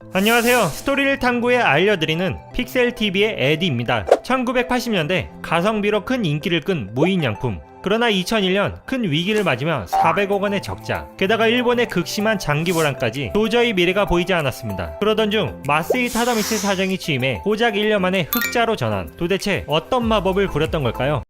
안녕하세요. 스토리를 탐구해 알려드리는 픽셀TV의 에디입니다. 1980년대 가성비로 큰 인기를 끈 무인양품. 그러나 2001년 큰 위기를 맞으며 400억 원의 적자, 게다가 일본의 극심한 장기 불황까지 도저히 미래가 보이지 않았습니다. 그러던 중 마세이 타다미스 사장이 취임해 고작 1년 만에 흑자로 전환. 도대체 어떤 마법을 부렸던 걸까요?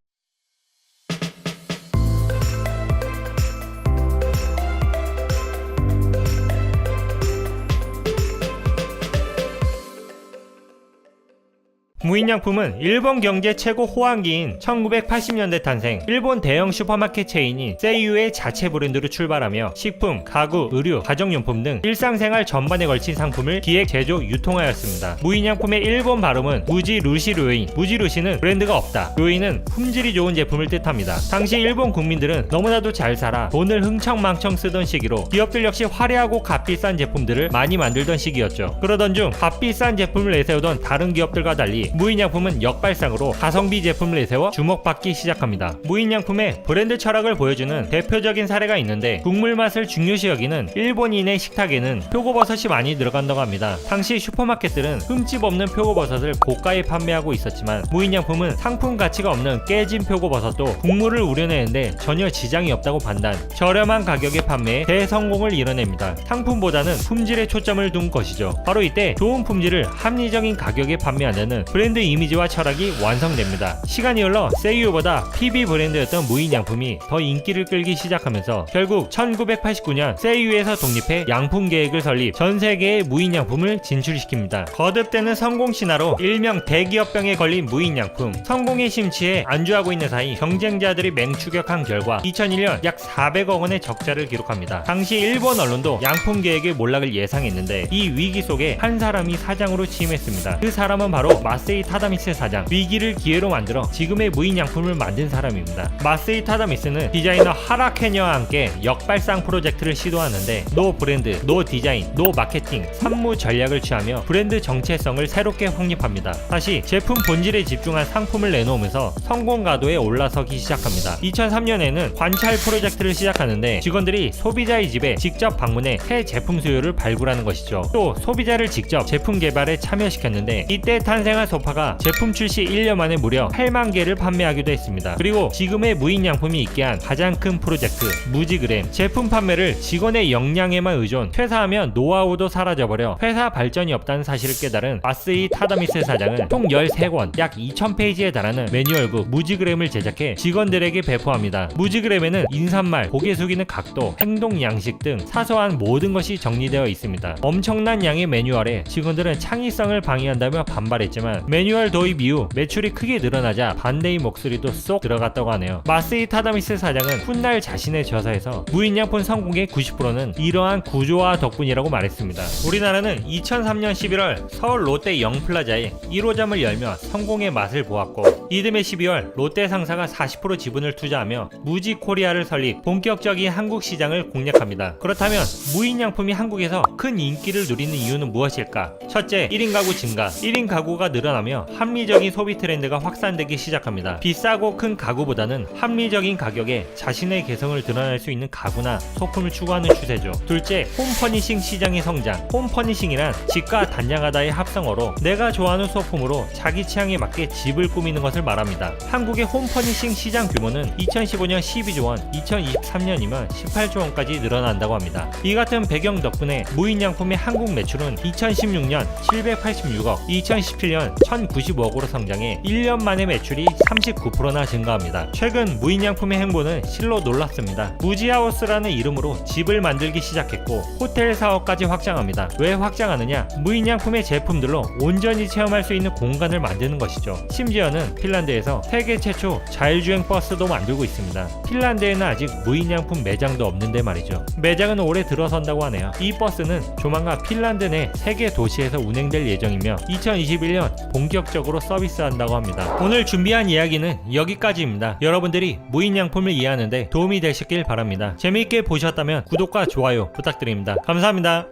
무인양품은 일본 경제 최고 호황기인 1980년대 탄생, 일본 대형 슈퍼마켓 체인인 세이유의 자체 브랜드로 출발하며 식품, 가구, 의류, 가정용품 등 일상생활 전반에 걸친 상품을 기획, 제조, 유통하였습니다. 무인양품의 일본 발음은 무지루시 료인, 무지루시는 브랜드가 없다, 료인은 품질이 좋은 제품을 뜻합니다. 당시 일본 국민들은 너무나도 잘 살아 돈을 흥청망청 쓰던 시기로 기업들 역시 화려하고 값비싼 제품들을 많이 만들던 시기였죠. 그러던 중 값비싼 제품을 내세우던 다른 기업들과 달리 무인양품은 역발상으로 가성비 제품을 내세워 주목받기 시작합니다. 무인양품의 브랜드 철학을 보여주는 대표적인 사례가 있는데, 국물 맛을 중요시 여기는 일본인의 식탁에는 표고버섯이 많이 들어간다고 합니다. 당시 슈퍼마켓들은 흠집 없는 표고버섯을 고가에 판매하고 있었지만, 무인양품은 상품 가치가 없는 깨진 표고버섯도 국물을 우려내는데 전혀 지장이 없다고 판단, 저렴한 가격에 판매해 대성공을 이뤄냅니다. 상품보다는 품질에 초점을 둔 것이죠. 바로 이때 좋은 품질을 합리적인 가격에 판매하는 브랜드 이미지와 철학이 완성됩니다. 시간이 흘러 세이유보다 PB 브랜드였던 무인양품이 더 인기를 끌기 시작하면서 결국 1989년 세이유에서 독립해 양품 계획을 설립, 전 세계에 무인양품을 진출시킵니다. 거듭되는 성공 신화로 일명 대기업병에 걸린 무인양품. 성공의 심취에 안주하고 있는 사이 경쟁자들이 맹추격한 결과 2001년 약 400억 원의 적자를 기록합니다. 당시 일본 언론도 양품 계획의 몰락을 예상했는데, 이 위기 속에 한 사람이 사장으로 취임했습니다. 그 사람은 바로 마세이 타다미스 사장. 위기를 기회로 만들어 지금의 무인양품을 만든 사람입니다. 마세이 타다미스는 디자이너 하라 케녀와 함께 역발상 프로젝트를 시도하는데, 노 브랜드, 노 디자인, 노 마케팅 3무 전략을 취하며 브랜드 정체성을 새롭게 확립합니다. 다시 제품 본질에 집중한 상품을 내놓으면서 성공 가도에 올라서기 시작합니다. 2003년에는 관찰 프로젝트를 시작하는데, 직원들이 소비자의 집에 직접 방문해 새 제품 수요를 발굴하는 것이죠. 또 소비자를 직접 제품 개발에 참여시켰는데, 이때 탄생한 소파가 제품 출시 1년 만에 무려 8만 개를 판매하기도 했습니다. 그리고 지금의 무인양품이 있게 한 가장 큰 프로젝트, 무지그램. 제품 판매를 직원의 역량에만 의존, 퇴사하면 노하우도 사라져버려 회사 발전이 없다는 사실을 깨달은 마세이 타다미스 사장은 총 13권, 약 2000페이지에 달하는 매뉴얼북 무지그램을 제작해 직원들에게 배포합니다. 무지그램에는 인사말, 고개 숙이는 각도, 행동 양식 등 사소한 모든 것이 정리되어 있습니다. 엄청난 양의 매뉴얼에 직원들은 창의성을 방해한다며 반발했지만, 매뉴얼 도입 이후 매출이 크게 늘어나자 반대의 목소리도 쏙 들어갔다고 하네요. 마세이 타다미스 사장은 훗날 자신의 저서에서 무인양품 성공의 90%는 이러한 구조화 덕분이라고 말했습니다. 우리나라는 2003년 11월 서울 롯데 영플라자에 1호점을 열며 성공의 맛을 보았고, 이듬해 12월 롯데 상사가 40% 지분을 투자하며 무지코리아를 설립, 본격적인 한국 시장을 공략합니다. 그렇다면 무인양품이 한국에서 큰 인기를 누리는 이유는 무엇일까? 첫째, 1인 가구 증가. 1인 가구가 늘어나며 합리적인 소비 트렌드가 확산되기 시작합니다. 비싸고 큰 가구보다는 합리적인 가격에 자신의 개성을 드러낼 수 있는 가구나 소품을 추구하는 추세죠. 둘째, 홈퍼니싱 시장의 성장. 홈퍼니싱이란 집과 단양하다의 합성어로 내가 좋아하는 소품으로 자기 취향에 맞게 집을 꾸미는 것을 말합니다. 한국의 홈퍼니싱 시장 규모는 2015년 12조 원, 2023년이면 18조 원까지 늘어난다고 합니다. 이 같은 배경 덕분에 무인양품의 한국 매출은 2016년 786억, 2017년 1095억으로 성장해 1년 만에 매출이 39%나 증가합니다. 최근 무인양품의 행보는 실로 놀랍습니다. 무지하우스라는 이름으로 집을 만들기 시작했고, 호텔 사업까지 확장합니다. 왜 확장하느냐? 무인양품의 제품들로 온전히 체험할 수 있는 공간을 만드는 것이죠. 심지어는 핀란드에서 세계 최초 자율주행 버스도 만들고 있습니다. 핀란드에는 아직 무인양품 매장도 없는데 말이죠. 매장은 올해 들어선다고 하네요. 이 버스는 조만간 핀란드 내 세계 도시에서 운행될 예정이며 2021년 본격적으로 서비스한다고 합니다. 오늘 준비한 이야기는 여기까지입니다. 여러분들이 무인양품을 이해하는데 도움이 되셨길 바랍니다. 재미있게 보셨다면 구독과 좋아요 부탁드립니다. 감사합니다.